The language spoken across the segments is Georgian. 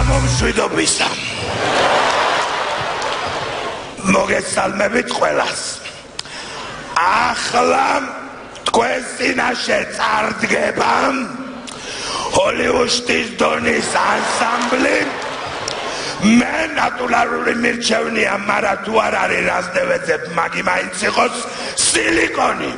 გამომშვიდობისა მოგესალმებით ყველას ახლა თქვენს წინაშე წარდგება ჰოლივუდის დონის ანსამბლი მე ნატურალური მირჩევნია მაგრამ თუ არ არის რასდევეძებ მაგი მაინც იყოს სილიკონი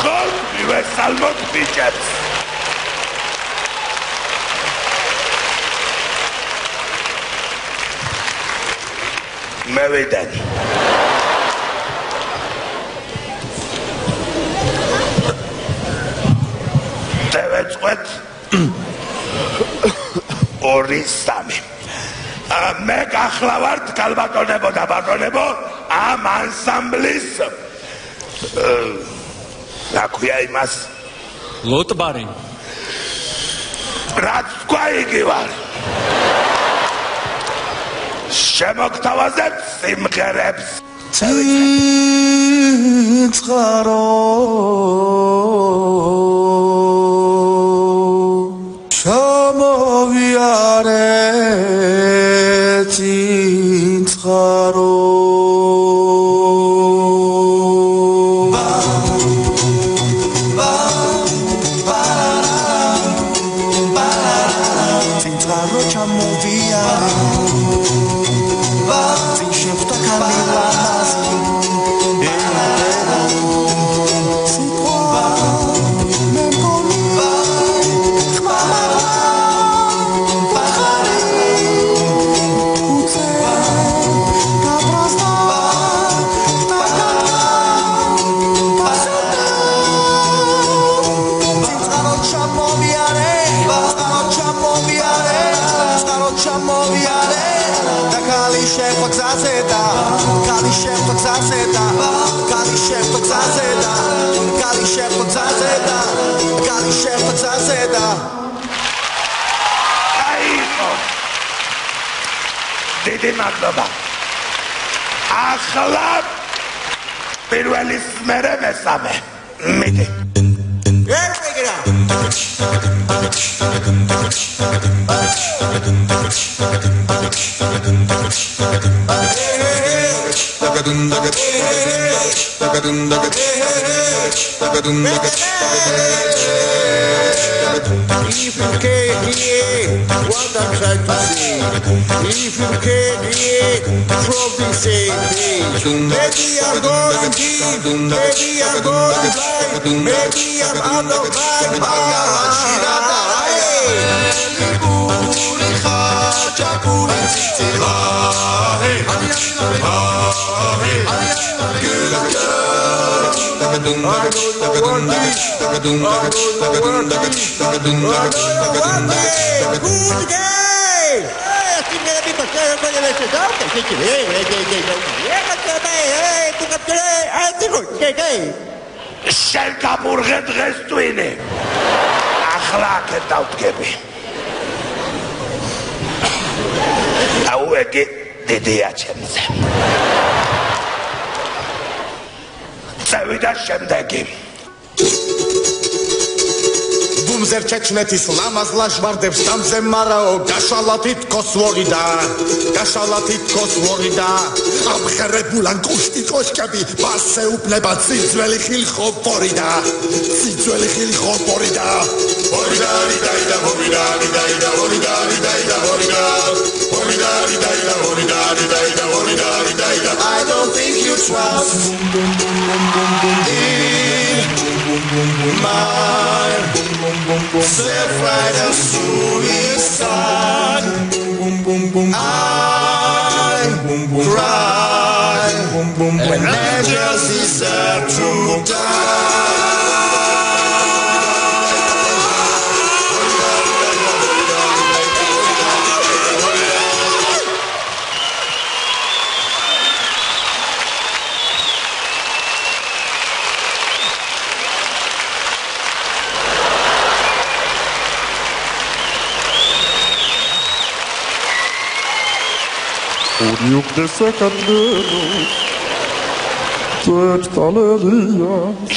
ხომ მივესალმოთ ბიჭებს მე ვიდან დავეწყვეთ 2-3 მე გახლავართ გალბატონებო და ბატონებო ამ ანსამბლის რა ქვია იმას ლოტბარი რაც თქვა იგი ვარ შემოგთავაზებთ სიმღერებს ციცხარო შემოვიარე ციცხარო დიდი მადლობა ახლა პირველი მერე მესამე მიდი If you can't hear what I'm trying to say, if you can't hear from the same page, maybe I'm going deep, maybe I'm going blind, maybe I'm out of my შენ გაბურღე დღეს ტვინი ახლა აქეთ დავდგები აუ ეგ დიდია ჩემზე წავიდა შემდეგი ბუმზერ ჩეჩნეთის ლამაზ ლაჟვარდებს დამზემარაო გაშალათი თქოს ვორიდა ამხერებულან კუშტი კოშკები ბასე უფლება ციძველი ხილხოპორიდა I don't think you trust myself right and suicide I cry when angels deserve to die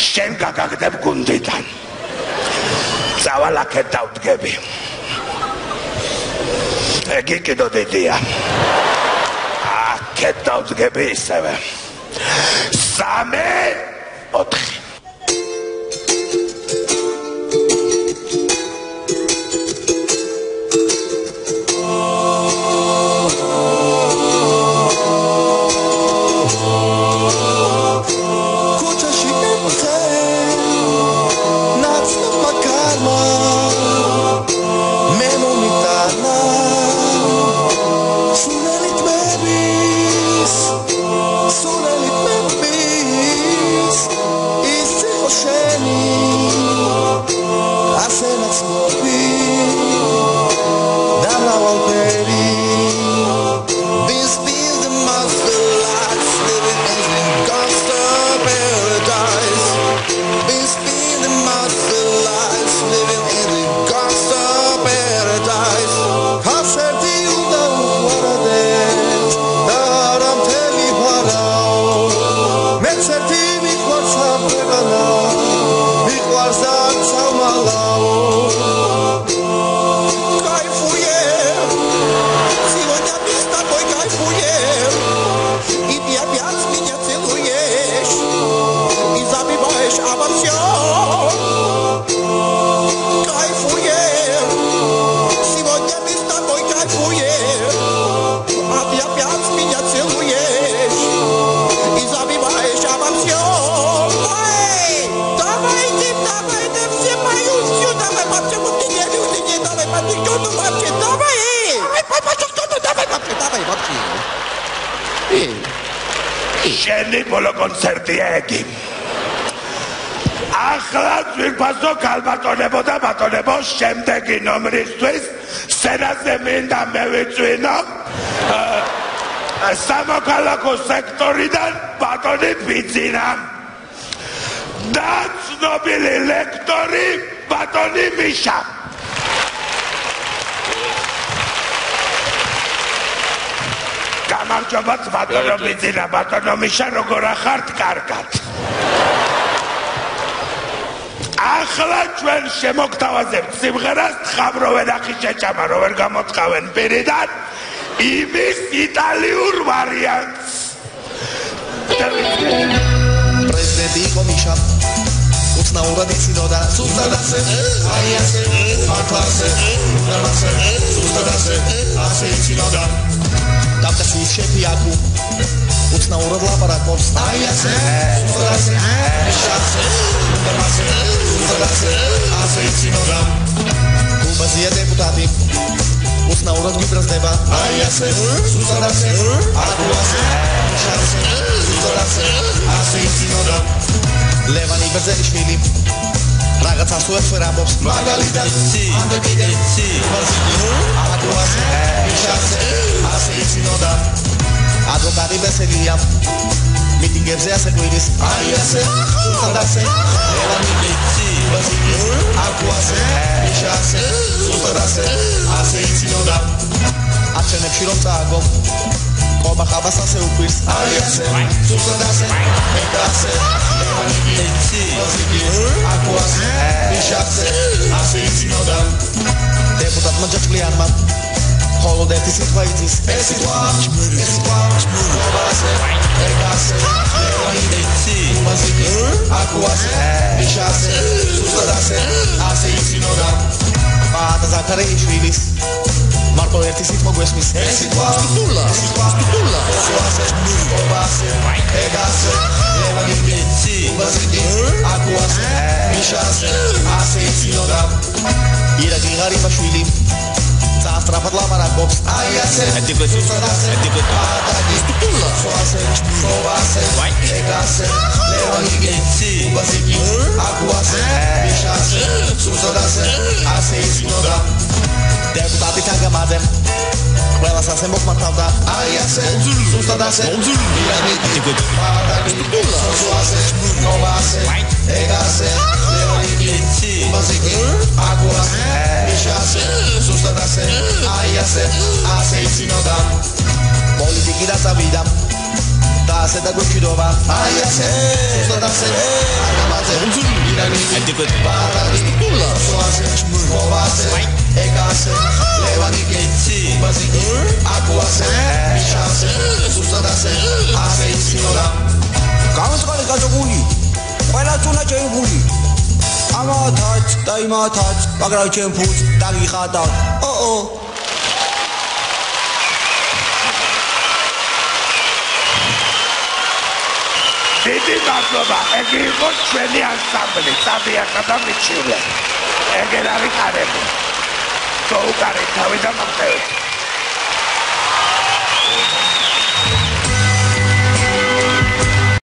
შენ გაგაგდებ გუნდიდან წავალ აქეთ დავდგები იგი კიდო დიდია კეთავდგები ისევე 3 4 შენი ბოლო კონცერტია იგი ახლა ვიფასო ქალბატონებო და ბატონებო შემდეგი ნომრისთვის სცენაზე მინდა მევიწვინო სამოქალაქო სექტორიდან ბატონი ბიძინა და ცნობილი ლექტორი ბატონი მიშა გამარჯობათ ბატონო ბიძინა ბატონო მიშა როგორ ახართ კარგად ახლა ჩვენ შემოგთავაზებთ სიმღერას თხაბრო ვენახი შეჭამა რო ვერ გამოწყავენ პირიდან იმის იტალიურ ვარიანტს პრეზიდენტი იყო მიშა უცნაურად იცინოდა სუსტად ასე აი ასე მართლასე უბრალასე სუსტად ასე ასე იცინოდა დამტაცვის შეფი აქ უცნაურად ლაპარაკობს აი ასე სუსტად ასე მიშასე უბრალასე სუსტად ასე ასე იცინოდა კუბაზია დეპუტატი უცნაურად გიბრაზდება აი ასე სუსტად ასე აქ ასე მიშასე სუსტად ასე ასე იცინოდა ლევანი ბერძელიშვილი რაღაცას ვერ ამბობს მაგალითად ანდ კიდე აქ ასე მიშასე ასე იცინოდა ადვოკატი ბესელია მიტინგებზე ასე ყვირის აი ასე სუსტად ასე ლევანი აქ ასე მიშასე სუსტად ასე ასე იცინოდა აჩვენებში რომ წააგო ყობა ხაბას ასე უყვირს აი ასე სუსტად ასე ასე აქ ასე მიშასე ასე იცინოდა დეპუტატმა ჯაჭვლიანმა ხოლოდ ერთი სიტყვა იცის ეს სიტყვა ყობა ასე ასე აქ ასე მიშასე სუსტად ასე ასე იცინოდა პატა ზაქარიაშვილის მარტო ერთი სიტყვა გვესმის ეს სიტყვა სტულა ასე ყობა ასე ასე ლევანი აქ ასე მიშასე ასე იცინოდა ირაკლი ღარიბაშვილი წასტრაფად ლაპარაკობს აი ასე სუსტად ასე სტულა ასე ყობა ასე ასე ლევანი აქ ასე მიშასე სუსტად ასე ასე იცინოდა დეპუტატი თანგამაძე ყველას ასე მოხმართავდა აი ასე სუსტად ასე ირაკლი ასე ყობა ასე ასე ლევანი აქ ასე მიშასე სუსტად ასე აი ასე ასე იცინოდა პოლიტიკი დასავიდა და ასე დაგვიჭირობა აი ასე სუსტად ასე თანგამაძე ირაკლი ასე ყობა ასე ასე ლევანი დაწუნა ჩემი ფული ამათაც და იმათაც მაგრამ ჩემ ფულს დაგიხატავ დიდი მადლობა ეგ იყო ჩვენი ანსამბლი წადიახა და მიჩივლე ეგ არის კარები თუ უკარი თავი და მომწევით